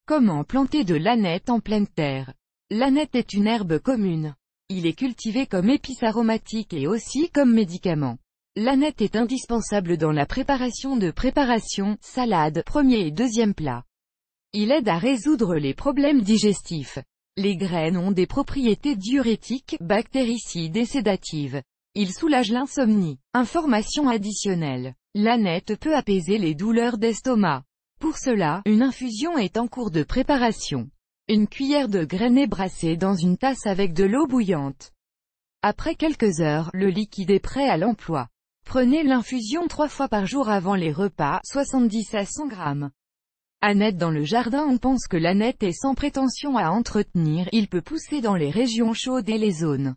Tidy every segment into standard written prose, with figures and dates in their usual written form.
Comment planter de l'âneth en pleine terre? L'âneth est une herbe commune. Il est cultivé comme épice aromatique et aussi comme médicament. L'âneth est indispensable dans la préparation de préparations, salades, premier et deuxième plats. Il aide à résoudre les problèmes digestifs. Les graines ont des propriétés diurétiques, bactéricides et sédatives. Il soulage l'insomnie. Information additionnelle. L'âneth peut apaiser les douleurs d'estomac. Pour cela, une infusion est en cours de préparation. Une cuillère de graines est brassée dans une tasse avec de l'eau bouillante. Après quelques heures, le liquide est prêt à l'emploi. Prenez l'infusion 3 fois par jour avant les repas, 70 à 100 grammes. Âneth dans le jardin. On pense que l'âneth est sans prétention à entretenir, il peut pousser dans les régions chaudes et les zones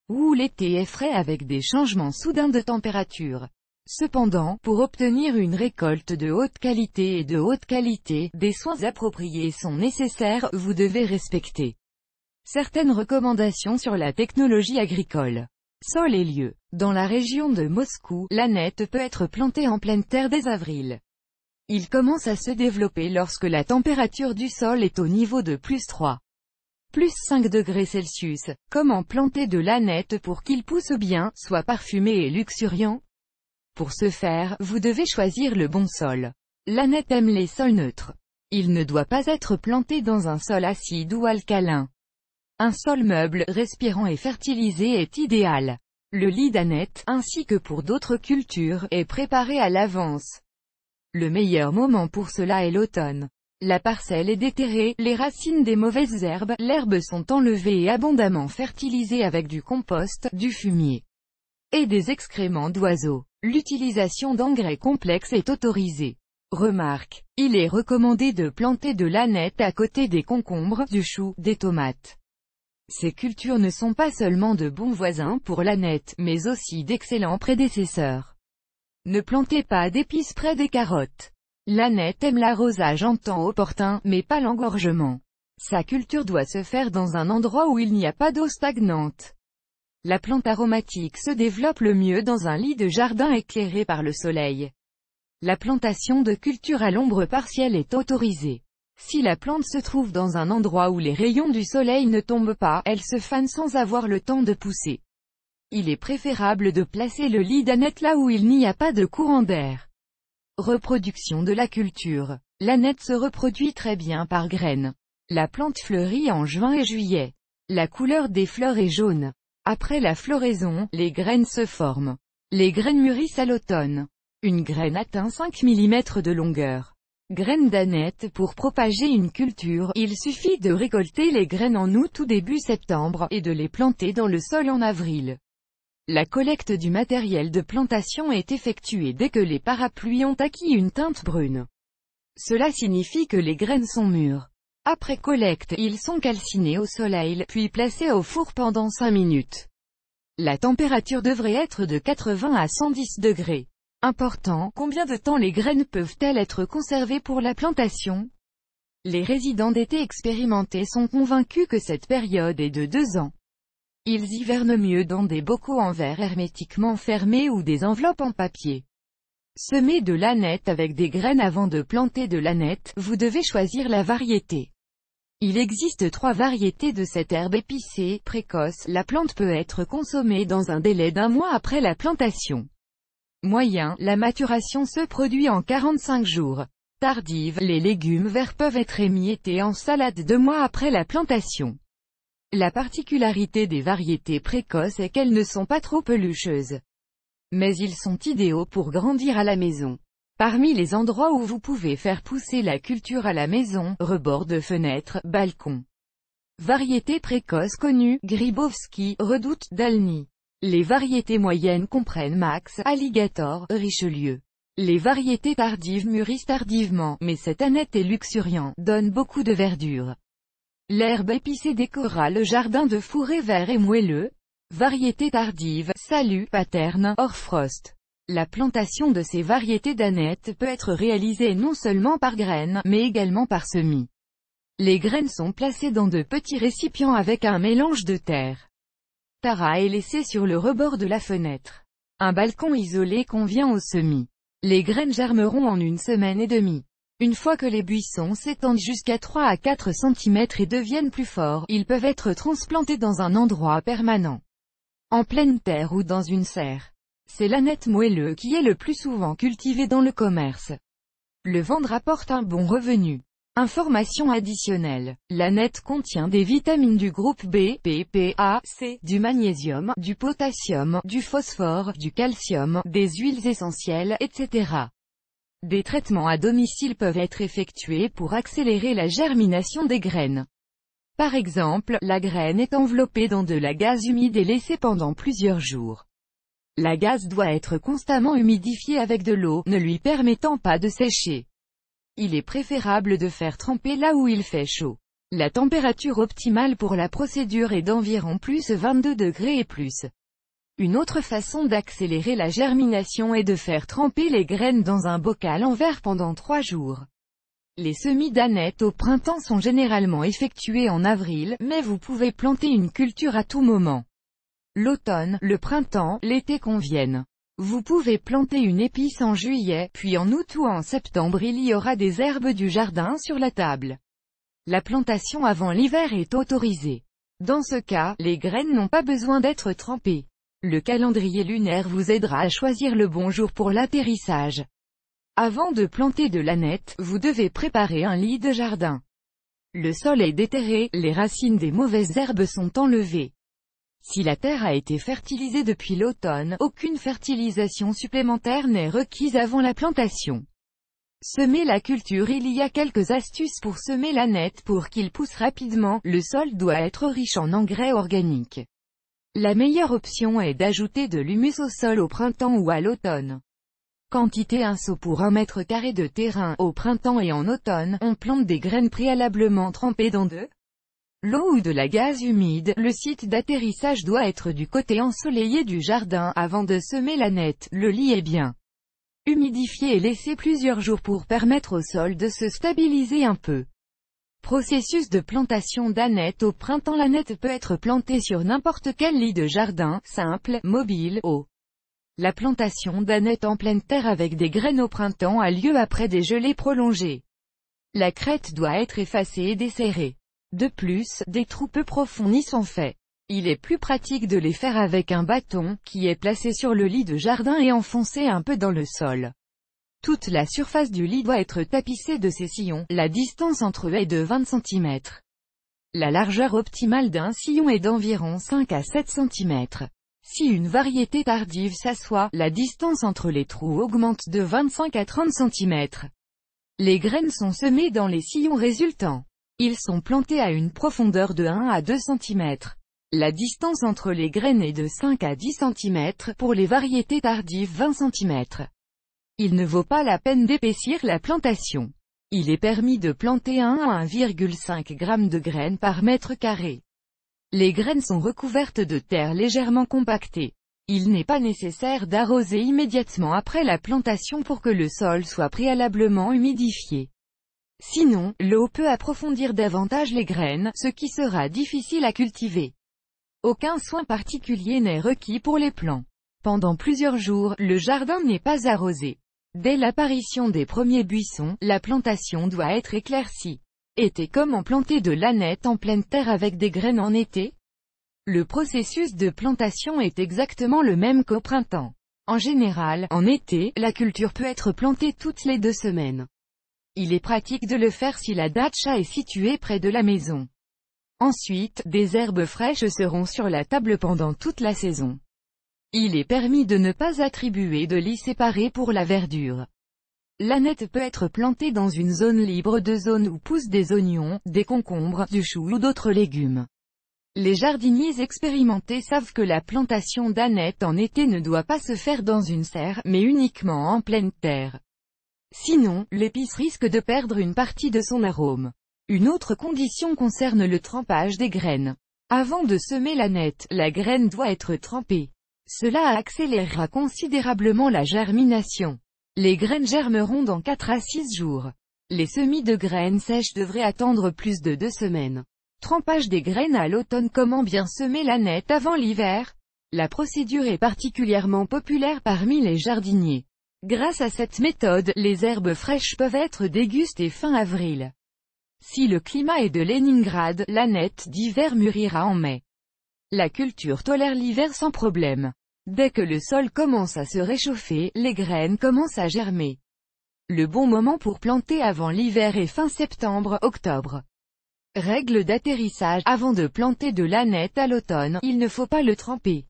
où l'été est frais avec des changements soudains de température. Cependant, pour obtenir une récolte de haute qualité, des soins appropriés sont nécessaires, vous devez respecter certaines recommandations sur la technologie agricole. Sol et lieu. Dans la région de Moscou, l'âneth peut être plantée en pleine terre dès avril. Il commence à se développer lorsque la température du sol est au niveau de +3, +5 degrés Celsius. Comment planter de l'âneth pour qu'il pousse bien, soit parfumé et luxuriant? Pour ce faire, vous devez choisir le bon sol. L'âneth aime les sols neutres. Il ne doit pas être planté dans un sol acide ou alcalin. Un sol meuble, respirant et fertilisé est idéal. Le lit d'âneth, ainsi que pour d'autres cultures, est préparé à l'avance. Le meilleur moment pour cela est l'automne. La parcelle est déterrée, les racines des mauvaises herbes, l'herbe sont enlevées et abondamment fertilisées avec du compost, du fumier et des excréments d'oiseaux. L'utilisation d'engrais complexes est autorisée. Remarque. Il est recommandé de planter de l'âneth à côté des concombres, du chou, des tomates. Ces cultures ne sont pas seulement de bons voisins pour l'âneth, mais aussi d'excellents prédécesseurs. Ne plantez pas d'épices près des carottes. L'âneth aime l'arrosage en temps opportun, mais pas l'engorgement. Sa culture doit se faire dans un endroit où il n'y a pas d'eau stagnante. La plante aromatique se développe le mieux dans un lit de jardin éclairé par le soleil. La plantation de culture à l'ombre partielle est autorisée. Si la plante se trouve dans un endroit où les rayons du soleil ne tombent pas, elle se fane sans avoir le temps de pousser. Il est préférable de placer le lit d'âneth là où il n'y a pas de courant d'air. Reproduction de la culture. L'âneth se reproduit très bien par graines. La plante fleurit en juin et juillet. La couleur des fleurs est jaune. Après la floraison, les graines se forment. Les graines mûrissent à l'automne. Une graine atteint 5 mm de longueur. Graines d'âneth. Pour propager une culture, il suffit de récolter les graines en août ou début septembre, et de les planter dans le sol en avril. La collecte du matériel de plantation est effectuée dès que les parapluies ont acquis une teinte brune. Cela signifie que les graines sont mûres. Après collecte, ils sont calcinés au soleil, puis placés au four pendant 5 minutes. La température devrait être de 80 à 110 degrés. Important, combien de temps les graines peuvent-elles être conservées pour la plantation? Les résidents d'été expérimentés sont convaincus que cette période est de 2 ans. Ils hivernent mieux dans des bocaux en verre hermétiquement fermés ou des enveloppes en papier. Semez de l'âneth avec des graines avant de planter de l'âneth, vous devez choisir la variété. Il existe 3 variétés de cette herbe épicée, précoce. La plante peut être consommée dans un délai d'1 mois après la plantation. Moyen, la maturation se produit en 45 jours. Tardive, les légumes verts peuvent être émiettés en salade 2 mois après la plantation. La particularité des variétés précoces est qu'elles ne sont pas trop pelucheuses. Mais ils sont idéaux pour grandir à la maison. Parmi les endroits où vous pouvez faire pousser la culture à la maison, rebords de fenêtres, balcons. Variétés précoces connues, Grybowski, Redoute, Dalny. Les variétés moyennes comprennent Max, Alligator, Richelieu. Les variétés tardives mûrissent tardivement, mais cette âneth est luxuriant, donne beaucoup de verdure. L'herbe épicée décorera le jardin de fourrés verts et moelleux. Variétés tardives, Salut, Paterne, Orfrost. La plantation de ces variétés d'âneth peut être réalisée non seulement par graines, mais également par semis. Les graines sont placées dans de petits récipients avec un mélange de terre. Tara est laissé sur le rebord de la fenêtre. Un balcon isolé convient aux semis. Les graines germeront en 1 semaine et demie. Une fois que les buissons s'étendent jusqu'à 3 à 4 cm et deviennent plus forts, ils peuvent être transplantés dans un endroit permanent, en pleine terre ou dans une serre. C'est l'ânette moelleux qui est le plus souvent cultivé dans le commerce. Le vendre rapporte un bon revenu. Information additionnelle. L'ânette contient des vitamines du groupe B, P, P, A, C, du magnésium, du potassium, du phosphore, du calcium, des huiles essentielles, etc. Des traitements à domicile peuvent être effectués pour accélérer la germination des graines. Par exemple, la graine est enveloppée dans de la gaze humide et laissée pendant plusieurs jours. La gaze doit être constamment humidifiée avec de l'eau, ne lui permettant pas de sécher. Il est préférable de faire tremper là où il fait chaud. La température optimale pour la procédure est d'environ plus 22 degrés et plus. Une autre façon d'accélérer la germination est de faire tremper les graines dans un bocal en verre pendant 3 jours. Les semis d'ânette au printemps sont généralement effectués en avril, mais vous pouvez planter une culture à tout moment. L'automne, le printemps, l'été conviennent. Vous pouvez planter une épice en juillet, puis en août ou en septembre il y aura des herbes du jardin sur la table. La plantation avant l'hiver est autorisée. Dans ce cas, les graines n'ont pas besoin d'être trempées. Le calendrier lunaire vous aidera à choisir le bon jour pour l'atterrissage. Avant de planter de l'ânette, vous devez préparer un lit de jardin. Le sol est déterré, les racines des mauvaises herbes sont enlevées. Si la terre a été fertilisée depuis l'automne, aucune fertilisation supplémentaire n'est requise avant la plantation. Semer la culture. Il y a quelques astuces pour semer l'ânette pour qu'il pousse rapidement. Le sol doit être riche en engrais organiques. La meilleure option est d'ajouter de l'humus au sol au printemps ou à l'automne. Quantité 1 seau pour 1 mètre carré de terrain. Au printemps et en automne, on plante des graines préalablement trempées dans de l'eau ou de la gaze humide. Le site d'atterrissage doit être du côté ensoleillé du jardin. Avant de semer l'ânette, le lit est bien humidifié et laissé plusieurs jours pour permettre au sol de se stabiliser un peu. Processus de plantation d'ânette. Au printemps, l'ânette peut être plantée sur n'importe quel lit de jardin, simple, mobile, La plantation d'ânette en pleine terre avec des graines au printemps a lieu après des gelées prolongées. La crête doit être effacée et desserrée. De plus, des trous peu profonds y sont faits. Il est plus pratique de les faire avec un bâton, qui est placé sur le lit de jardin et enfoncé un peu dans le sol. Toute la surface du lit doit être tapissée de ces sillons. La distance entre eux est de 20 cm. La largeur optimale d'un sillon est d'environ 5 à 7 cm. Si une variété tardive s'assoit, la distance entre les trous augmente de 25 à 30 cm. Les graines sont semées dans les sillons résultants. Ils sont plantés à une profondeur de 1 à 2 cm. La distance entre les graines est de 5 à 10 cm, pour les variétés tardives 20 cm. Il ne vaut pas la peine d'épaissir la plantation. Il est permis de planter 1 à 1,5 g de graines par mètre carré. Les graines sont recouvertes de terre légèrement compactée. Il n'est pas nécessaire d'arroser immédiatement après la plantation pour que le sol soit préalablement humidifié. Sinon, l'eau peut approfondir davantage les graines, ce qui sera difficile à cultiver. Aucun soin particulier n'est requis pour les plants. Pendant plusieurs jours, le jardin n'est pas arrosé. Dès l'apparition des premiers buissons, la plantation doit être éclaircie. Comment planter de l'ânette en pleine terre avec des graines en été? Le processus de plantation est exactement le même qu'au printemps. En général, en été, la culture peut être plantée toutes les 2 semaines. Il est pratique de le faire si la datcha est située près de la maison. Ensuite, des herbes fraîches seront sur la table pendant toute la saison. Il est permis de ne pas attribuer de lits séparés pour la verdure. L'ânette peut être plantée dans une zone libre de zone où poussent des oignons, des concombres, du chou ou d'autres légumes. Les jardiniers expérimentés savent que la plantation d'ânette en été ne doit pas se faire dans une serre, mais uniquement en pleine terre. Sinon, l'épice risque de perdre une partie de son arôme. Une autre condition concerne le trempage des graines. Avant de semer l'ânette, la graine doit être trempée. Cela accélérera considérablement la germination. Les graines germeront dans 4 à 6 jours. Les semis de graines sèches devraient attendre plus de 2 semaines. Trempage des graines à l'automne. Comment bien semer l'ânette avant l'hiver? La procédure est particulièrement populaire parmi les jardiniers. Grâce à cette méthode, les herbes fraîches peuvent être dégustées fin avril. Si le climat est de Leningrad, l'ânette d'hiver mûrira en mai. La culture tolère l'hiver sans problème. Dès que le sol commence à se réchauffer, les graines commencent à germer. Le bon moment pour planter avant l'hiver est fin septembre-octobre. Règle d'atterrissage: avant de planter de l'ânette à l'automne, il ne faut pas le tremper.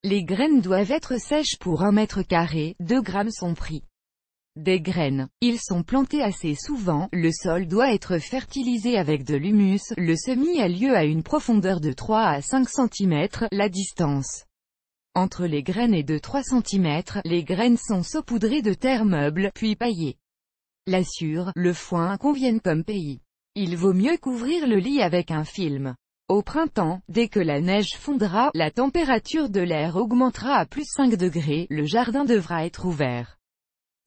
Les graines doivent être sèches pour 1 mètre carré, 2 grammes sont pris. Des graines. Ils sont plantés assez souvent, le sol doit être fertilisé avec de l'humus, le semis a lieu à une profondeur de 3 à 5 cm, la distance entre les graines est de 3 cm, les graines sont saupoudrées de terre meuble, puis paillées. La sueur, le foin conviennent comme pays. Il vaut mieux couvrir le lit avec un film. Au printemps, dès que la neige fondra, la température de l'air augmentera à plus 5 degrés, le jardin devra être ouvert.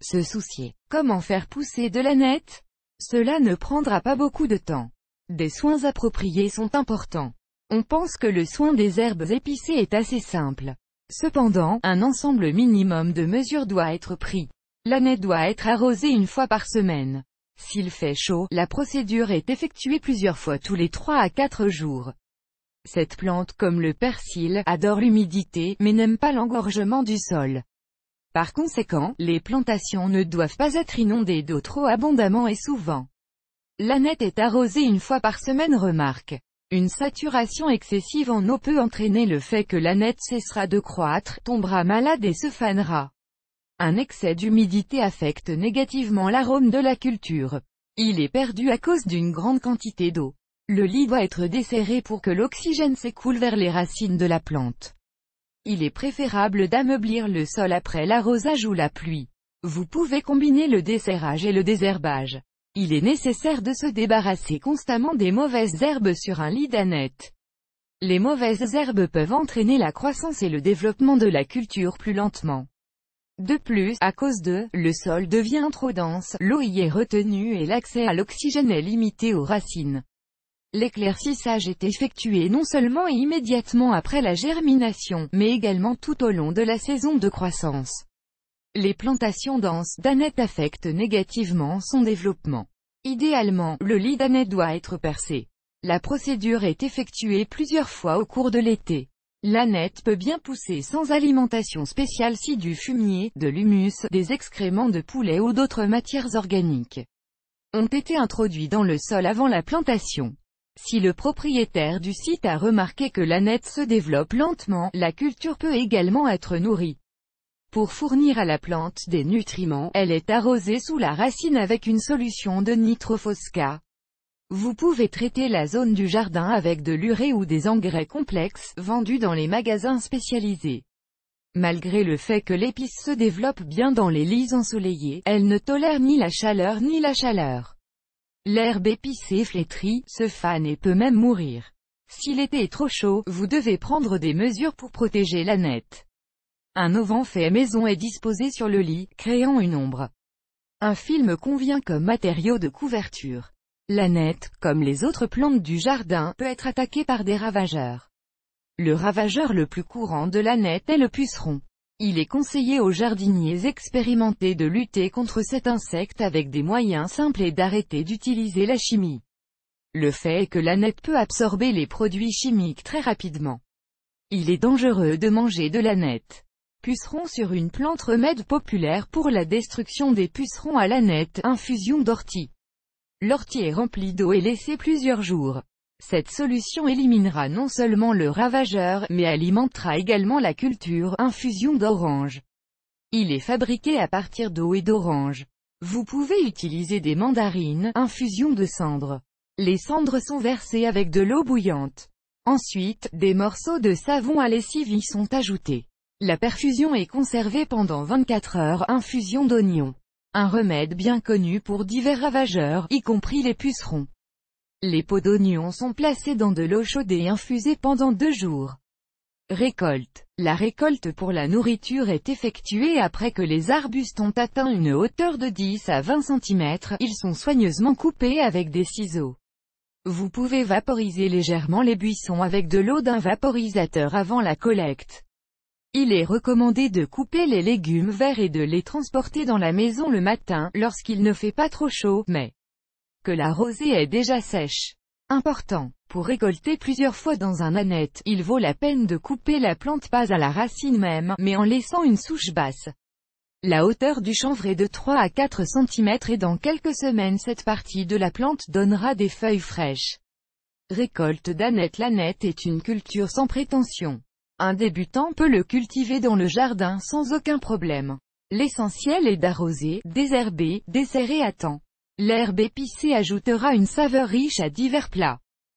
Se soucier. Comment faire pousser de l'ânette? Cela ne prendra pas beaucoup de temps. Des soins appropriés sont importants. On pense que le soin des herbes épicées est assez simple. Cependant, un ensemble minimum de mesures doit être pris. L'ânette doit être arrosée 1 fois par semaine. S'il fait chaud, la procédure est effectuée plusieurs fois tous les 3 à 4 jours. Cette plante, comme le persil, adore l'humidité, mais n'aime pas l'engorgement du sol. Par conséquent, les plantations ne doivent pas être inondées d'eau trop abondamment et souvent. L'ânette est arrosée 1 fois par semaine. Remarque: une saturation excessive en eau peut entraîner le fait que l'ânette cessera de croître, tombera malade et se fanera. Un excès d'humidité affecte négativement l'arôme de la culture. Il est perdu à cause d'une grande quantité d'eau. Le lit doit être desserré pour que l'oxygène s'écoule vers les racines de la plante. Il est préférable d'ameublir le sol après l'arrosage ou la pluie. Vous pouvez combiner le desserrage et le désherbage. Il est nécessaire de se débarrasser constamment des mauvaises herbes sur un lit d'ânette. Les mauvaises herbes peuvent entraîner la croissance et le développement de la culture plus lentement. De plus, à cause de, le sol devient trop dense, l'eau y est retenue et l'accès à l'oxygène est limité aux racines. L'éclaircissage est effectué non seulement et immédiatement après la germination, mais également tout au long de la saison de croissance. Les plantations denses d'ânette affectent négativement son développement. Idéalement, le lit d'ânette doit être percé. La procédure est effectuée plusieurs fois au cours de l'été. L'ânette peut bien pousser sans alimentation spéciale si du fumier, de l'humus, des excréments de poulet ou d'autres matières organiques ont été introduits dans le sol avant la plantation. Si le propriétaire du site a remarqué que l'ânette se développe lentement, la culture peut également être nourrie. Pour fournir à la plante des nutriments, elle est arrosée sous la racine avec une solution de nitrofosca. Vous pouvez traiter la zone du jardin avec de l'urée ou des engrais complexes, vendus dans les magasins spécialisés. Malgré le fait que l'épice se développe bien dans les lits ensoleillés, elle ne tolère ni la chaleur ni la chaleur. L'herbe épicée flétrit, se fane et peut même mourir. Si l'été est trop chaud, vous devez prendre des mesures pour protéger l'ânette. Un auvent fait maison est disposé sur le lit, créant une ombre. Un film convient comme matériau de couverture. L'ânette, comme les autres plantes du jardin, peut être attaquée par des ravageurs. Le ravageur le plus courant de l'ânette est le puceron. Il est conseillé aux jardiniers expérimentés de lutter contre cet insecte avec des moyens simples et d'arrêter d'utiliser la chimie. Le fait est que l'ânette peut absorber les produits chimiques très rapidement. Il est dangereux de manger de l'ânette. Puceron sur une plante: remède populaire pour la destruction des pucerons à l'ânette, infusion d'ortie. L'ortie est remplie d'eau et laissée plusieurs jours. Cette solution éliminera non seulement le ravageur, mais alimentera également la culture, infusion d'orange. Il est fabriqué à partir d'eau et d'orange. Vous pouvez utiliser des mandarines, infusion de cendres. Les cendres sont versées avec de l'eau bouillante. Ensuite, des morceaux de savon à lessive y sont ajoutés. La perfusion est conservée pendant 24 heures, infusion d'oignon. Un remède bien connu pour divers ravageurs, y compris les pucerons. Les peaux d'oignon sont placées dans de l'eau chaude et infusées pendant 2 jours. Récolte. La récolte pour la nourriture est effectuée après que les arbustes ont atteint une hauteur de 10 à 20 cm, ils sont soigneusement coupés avec des ciseaux. Vous pouvez vaporiser légèrement les buissons avec de l'eau d'un vaporisateur avant la collecte. Il est recommandé de couper les légumes verts et de les transporter dans la maison le matin, lorsqu'il ne fait pas trop chaud, mais que la rosée est déjà sèche. Important. Pour récolter plusieurs fois dans un aneth, il vaut la peine de couper la plante pas à la racine même, mais en laissant une souche basse. La hauteur du chanvre est de 3 à 4 cm et dans quelques semaines cette partie de la plante donnera des feuilles fraîches. Récolte d'aneth. L'aneth est une culture sans prétention. Un débutant peut le cultiver dans le jardin sans aucun problème. L'essentiel est d'arroser, désherber, desserrer à temps. L'herbe épicée ajoutera une saveur riche à divers plats.